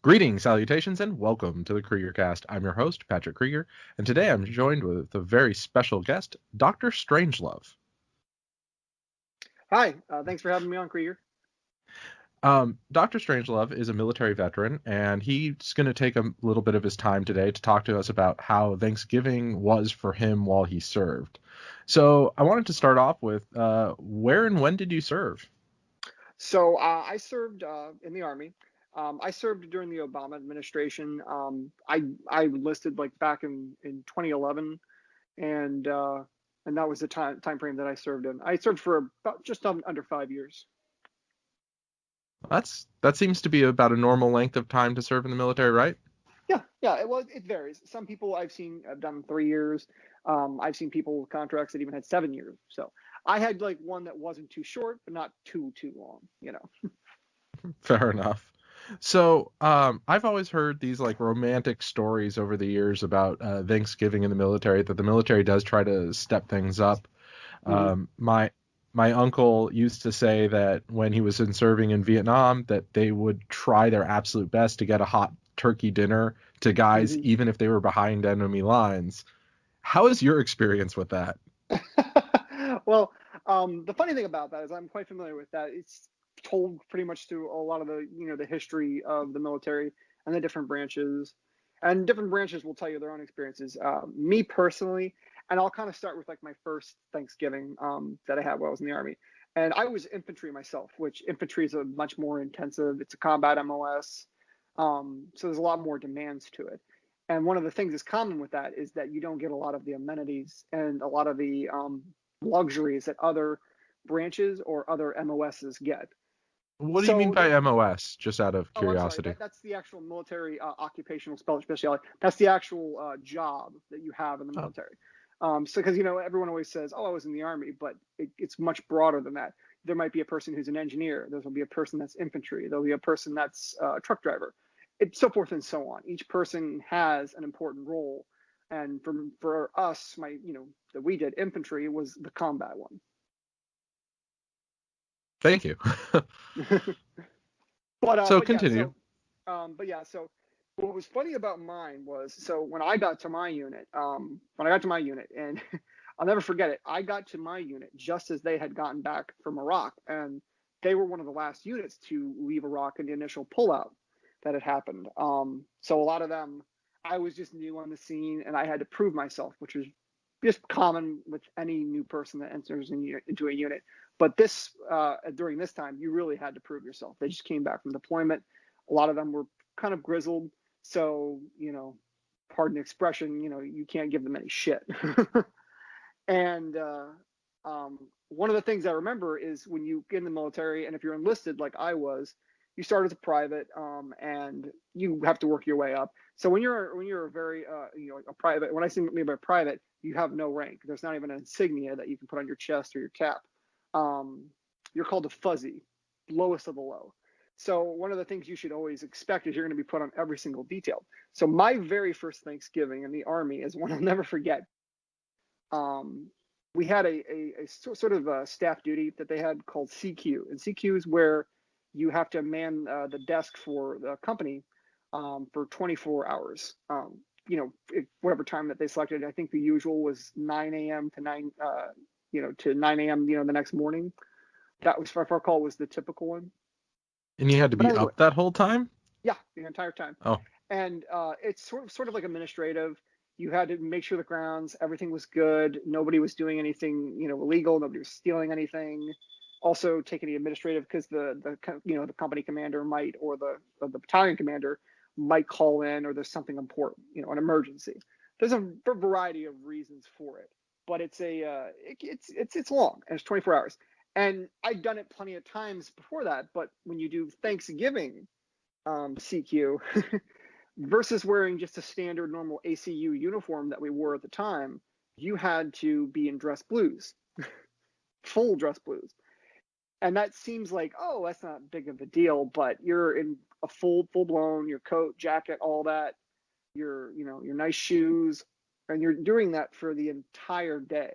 Greetings, salutations, and welcome to the Krieger Cast. I'm your host, Patrick Krieger, and today I'm joined with a very special guest, Dr. Strangelove. Hi, thanks for having me on, Krieger. Dr. Strangelove is a military veteran, and he's going to take a little bit of his time today to talk to us about how Thanksgiving was for him while he served. So I wanted to start off with where and when did you serve? So I served in the Army. I served during the Obama administration. I enlisted like back in 2011, and uh, and that was the time frame that I served in. I served for about just under 5 years. That seems to be about a normal length of time to serve in the military, right? Yeah. It varies. Some people I've seen have done 3 years. I've seen people with contracts that even had 7 years. So I had like one that wasn't too short, but not too long. Fair enough. So, I've always heard these like romantic stories over the years about Thanksgiving in the military, that the military does try to step things up. hmm My uncle used to say that when he was in serving in Vietnam, that they would try their absolute best to get a hot turkey dinner to guys, hmm even if they were behind enemy lines. How is your experience with that? Well, the funny thing about that is I'm quite familiar with that. It's told pretty much through a lot of the history of the military and the different branches, and different branches will tell you their own experiences. Me personally, and I'll kind of start with like my first Thanksgiving that I had while I was in the Army, and I was infantry myself, which infantry is a much more intensive. It's a combat MOS, so there's a lot more demands to it. And one of the things that's common with that is that you don't get a lot of the amenities and a lot of the luxuries that other branches or other MOSs get. What do you mean So, by MOS, just out of oh, I'm sorry, curiosity? that's the actual military occupational specialty. That's the actual job that you have in the Oh, military. So, because everyone always says, "Oh, I was in the army," but it's much broader than that. There might be a person who's an engineer. There will be a person that's infantry. There'll be a person that's a truck driver, so forth and so on. Each person has an important role, and for us, that we did infantry was the combat one. thank you. But So but yeah, continue. so what was funny about mine was, so when I got to my unit, and I'll never forget it. I got to my unit just as they had gotten back from Iraq, and they were one of the last units to leave Iraq in the initial pullout that had happened. So a lot of them, I was just new on the scene, and I had to prove myself, which was just common with any new person that enters into a unit. But during this time, you really had to prove yourself. They just came back from deployment. A lot of them were kind of grizzled, so pardon the expression, you can't give them any shit. And one of the things I remember is when you get in the military, and if you're enlisted like I was, you start as a private, and you have to work your way up. So when you're a very a private, when I say maybe a private, you have no rank. There's not even an insignia that you can put on your chest or your cap. Um, you're called a fuzzy, lowest of the low. So one of the things you should always expect is you're going to be put on every single detail. So my very first Thanksgiving in the Army is one I'll never forget. um, we had a sort of a staff duty that they had called CQ, and CQ is where you have to man the desk for the company for 24 hours. Whatever time that they selected. I think the usual was 9 a.m. to 9 a.m. The next morning. That was, if I recall, was the typical one. And you had to But be anyway, up that whole time? yeah, the entire time. Oh, And it's sort of like administrative. You had to make sure the grounds, everything was good. Nobody was doing anything, illegal. Nobody was stealing anything. Also, take any administrative, because the company commander might, or the battalion commander might call in, or there's something important, an emergency. There's a variety of reasons for it, but it's long, and it's 24 hours. And I'd done it plenty of times before that, but when you do Thanksgiving CQ versus wearing just a standard normal ACU uniform that we wore at the time, you had to be in dress blues, full dress blues. And that seems like, oh, that's not big of a deal, but you're in a full blown, your coat, jacket, all that, your nice shoes, and you're doing that for the entire day.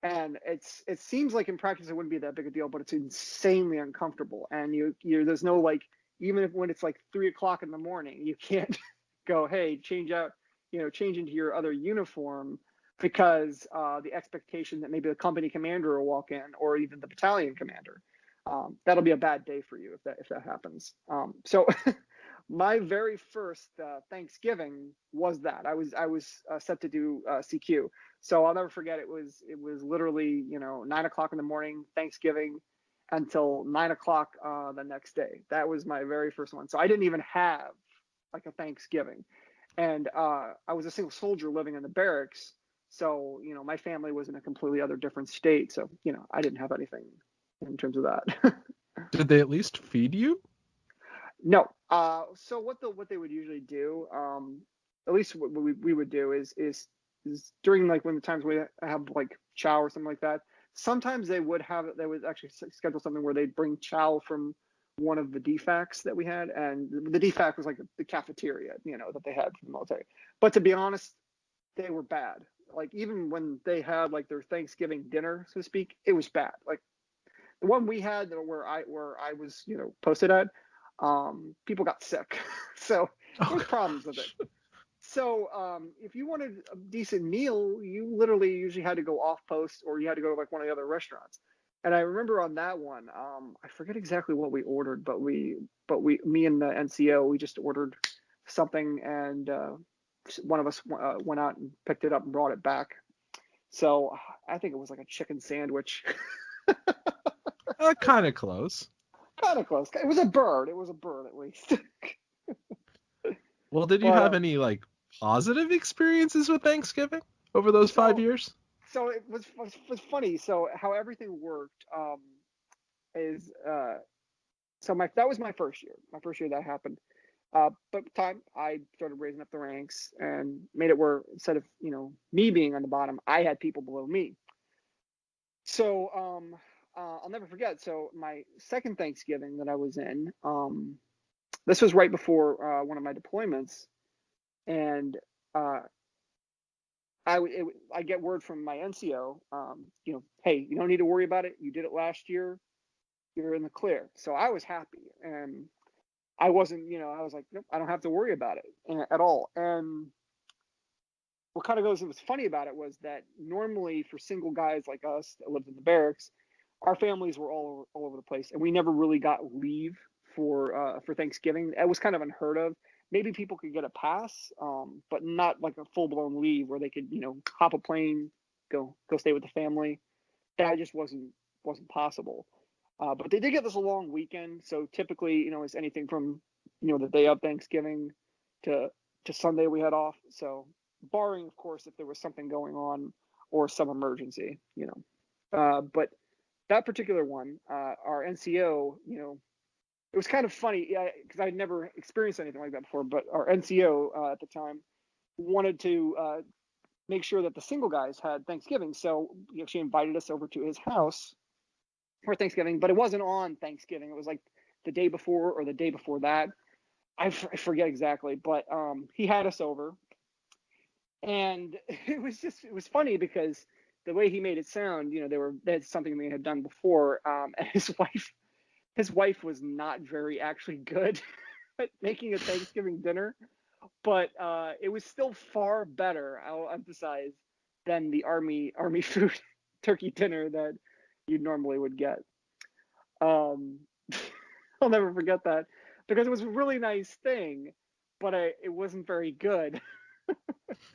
And it seems like in practice it wouldn't be that big a deal, but it's insanely uncomfortable. And there's no like even if when it's like 3 o'clock in the morning, you can't go, hey, change into your other uniform because the expectation that maybe the company commander will walk in or even the battalion commander. That'll be a bad day for you if that happens. So my very first Thanksgiving was that I was set to do CQ. So I'll never forget. It was literally 9 o'clock in the morning Thanksgiving until 9 o'clock the next day. That was my very first one. So I didn't even have like a Thanksgiving, and I was a single soldier living in the barracks. So my family was in a completely other different state. So I didn't have anything in terms of that. Did they at least feed you? No. So what they would usually do, at least what we would do is during like when the times we have like chow or something like that. Sometimes they would actually schedule something where they'd bring chow from one of the DFACs that we had, and the DFAC was like the cafeteria, that they had for the military. But to be honest, they were bad. Like even when they had like their Thanksgiving dinner, so to speak, it was bad. Like the one we had where I was posted at, people got sick, so there was problems with it. So if you wanted a decent meal, you literally usually had to go off post, or you had to go to like one of the other restaurants. And I remember on that one, I forget exactly what we ordered, but me and the NCO, we just ordered something, and one of us went out and picked it up and brought it back. So I think it was like a chicken sandwich. Kind of close. Kind of close. It was a bird. It was a bird at least. Well, did you have any like positive experiences with Thanksgiving over those 5 years? So it was funny. So how everything worked is so that was my first year. My first year that happened. But time I started raising up the ranks and made it where instead of me being on the bottom, I had people below me. So I'll never forget. So my second Thanksgiving that I was in, this was right before one of my deployments, and I get word from my NCO, hey, you don't need to worry about it. You did it last year. You're in the clear. So I was happy, and I wasn't, I was like, nope, I don't have to worry about it at all. And what was funny about it was that normally for single guys like us that lived in the barracks, our families were all over the place, and we never really got leave for Thanksgiving. It was kind of unheard of. Maybe people could get a pass, but not like a full blown leave where they could hop a plane, go stay with the family. That just wasn't possible. But they did give us a long weekend, so typically it's anything from the day of Thanksgiving to Sunday we had off. So barring of course if there was something going on or some emergency, but that particular one, our NCO, it was kind of funny because I'd never experienced anything like that before. But our NCO at the time wanted to make sure that the single guys had Thanksgiving, so he actually invited us over to his house for Thanksgiving. But it wasn't on Thanksgiving; it was like the day before or the day before that. I forget exactly, but he had us over, and it was funny because the way he made it sound, that's something they had done before, and his wife was not very actually good at making a Thanksgiving dinner, but it was still far better, I'll emphasize, than the army food turkey dinner that you normally would get. I'll never forget that because it was a really nice thing, but it wasn't very good.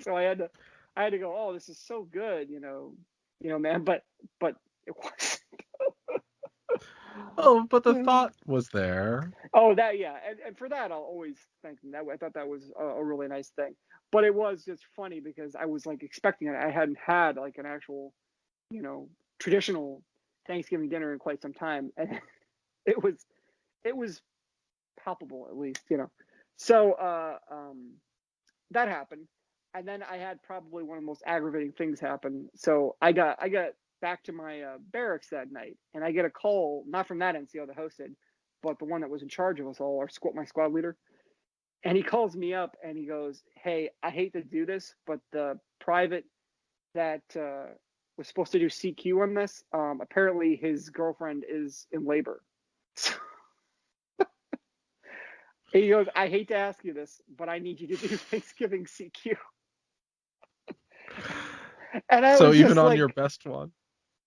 So I had to go, oh, this is so good, man, but it was. Oh, but the thought was there. Oh, that, yeah, and for that I'll always thank them. That I thought that was a really nice thing. But it was just funny because I was like expecting it. I hadn't had like an actual, traditional Thanksgiving dinner in quite some time, and it was palpable at least, So that happened, and then I had probably one of the most aggravating things happen. So I got back to my barracks that night, and I get a call, not from that NCO that hosted, but the one that was in charge of us all, my squad leader. And he calls me up and he goes, hey, I hate to do this, but the private that was supposed to do CQ on this, apparently his girlfriend is in labor. He goes, I hate to ask you this, but I need you to do Thanksgiving CQ. And I So was even just on your like, best one.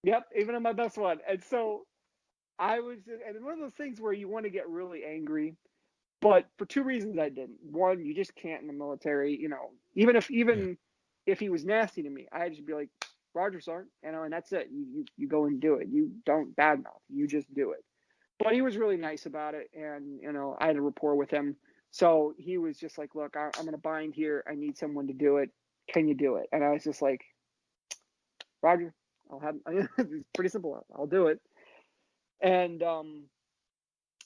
yep, even on my best one. And so I was, and one of those things where you want to get really angry, but for two reasons I didn't. One, you just can't in the military, Yeah. even if he was nasty to me, I'd just be like, Roger, sir, and that's it. You go and do it. You don't badmouth. You just do it. But he was really nice about it, and I had a rapport with him. So he was just like, look, I'm gonna bind here. I need someone to do it. Can you do it? And I was just like, Roger, I'll have. It's pretty simple. I'll do it. And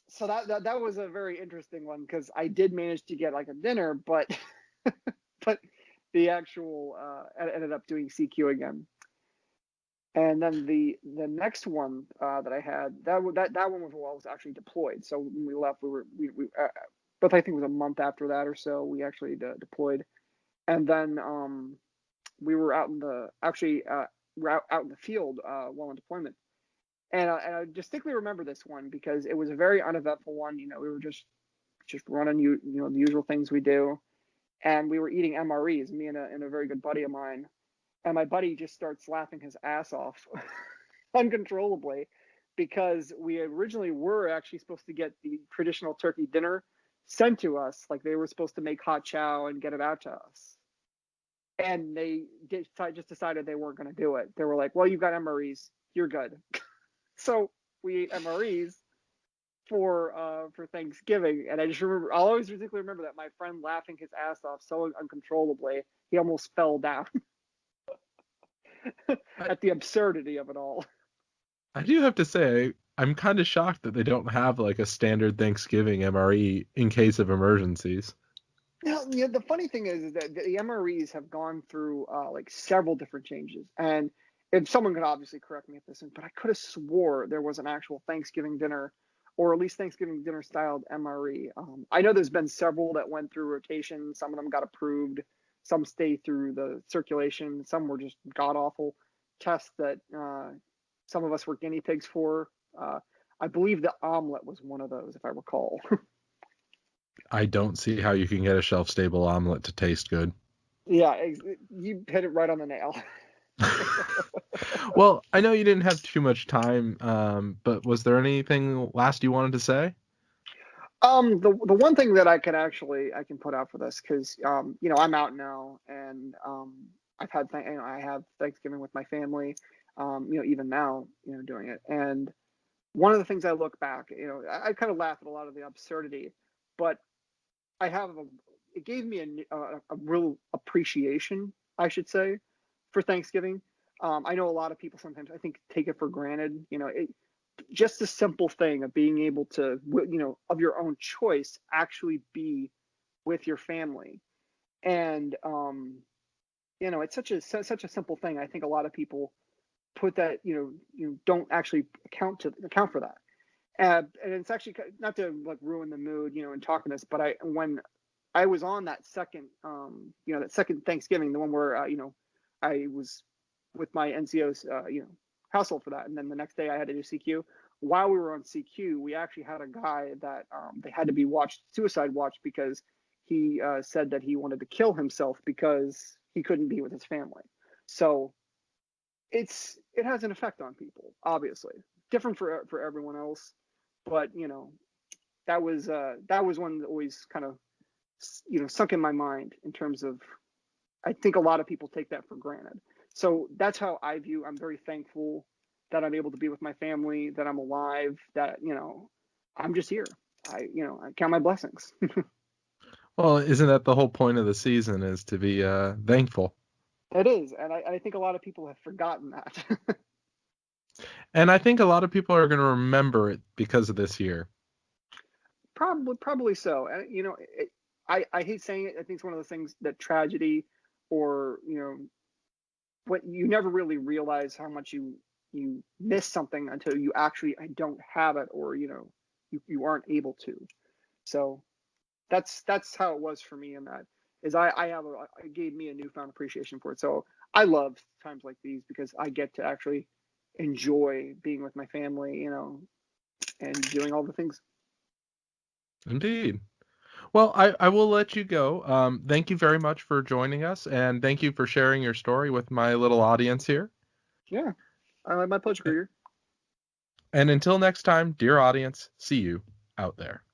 so that was a very interesting one because I did manage to get like a dinner, but but the actual ended up doing CQ again. And then the next one that I had that one was while I was actually deployed. So when we left, we but I think it was a month after that or so we actually deployed. And then we were out in the out in the field while in deployment. And I distinctly remember this one because it was a very uneventful one. We were just running the usual things we do, and we were eating MREs. Me and a very good buddy of mine, and my buddy just starts laughing his ass off uncontrollably because we originally were actually supposed to get the traditional turkey dinner sent to us, like they were supposed to make hot chow and get it out to us, and just decided they weren't going to do it. They were like, well, you've got MREs, you're good. So we ate MREs for Thanksgiving, and I'll always distinctly remember that my friend laughing his ass off so uncontrollably he almost fell down I, at the absurdity of it all. I do have to say, I'm kind of shocked that they don't have like a standard Thanksgiving MRE in case of emergencies. Now, the funny thing is that the MREs have gone through like several different changes, and if someone could obviously correct me if this, but I could have swore there was an actual Thanksgiving dinner, or at least Thanksgiving dinner styled MRE. I know there's been several that went through rotation. Some of them got approved. Some stayed through the circulation. Some were just god awful tests that some of us were guinea pigs for. I believe the omelet was one of those, if I recall. I don't see how you can get a shelf stable omelet to taste good. Yeah, you hit it right on the nail. Well, I know you didn't have too much time, but was there anything last you wanted to say? The one thing that I can put out for this because I'm out now and I have Thanksgiving with my family, even now doing it. And one of the things I look back, I kind of laugh at a lot of the absurdity, but I have it gave me a real appreciation, I should say, for Thanksgiving. I know a lot of people sometimes I think take it for granted. Just the simple thing of being able to, of your own choice, actually be with your family. And it's such a simple thing. I think a lot of people put that, you don't actually account for that. And it's actually not to like ruin the mood, in talking this, but when I was on that second, that second Thanksgiving, the one where, I was with my NCO's, household for that. And then the next day I had to do CQ. While we were on CQ, we actually had a guy that they had to be suicide watched because he said that he wanted to kill himself because he couldn't be with his family. So it has an effect on people, obviously. Different for everyone else, but that was one that always kind of sunk in my mind in terms of I think a lot of people take that for granted. So that's how I'm very thankful that I'm able to be with my family, that I'm alive, that I'm just here. I count my blessings. Well, isn't that the whole point of the season is to be thankful? It is, and I think a lot of people have forgotten that. And I think a lot of people are going to remember it because of this year. Probably so. And I hate saying it. I think it's one of those things that tragedy, or what you never really realize how much you miss something until you actually I don't have it, or you aren't able to. So that's how it was for me. In that is it gave me a newfound appreciation for it. So I love times like these because I get to actually enjoy being with my family, and doing all the things. Indeed. Well, I will let you go. Thank you very much for joining us, and thank you for sharing your story with my little audience here. Yeah, my pleasure, Krieger. And until next time, dear audience, see you out there.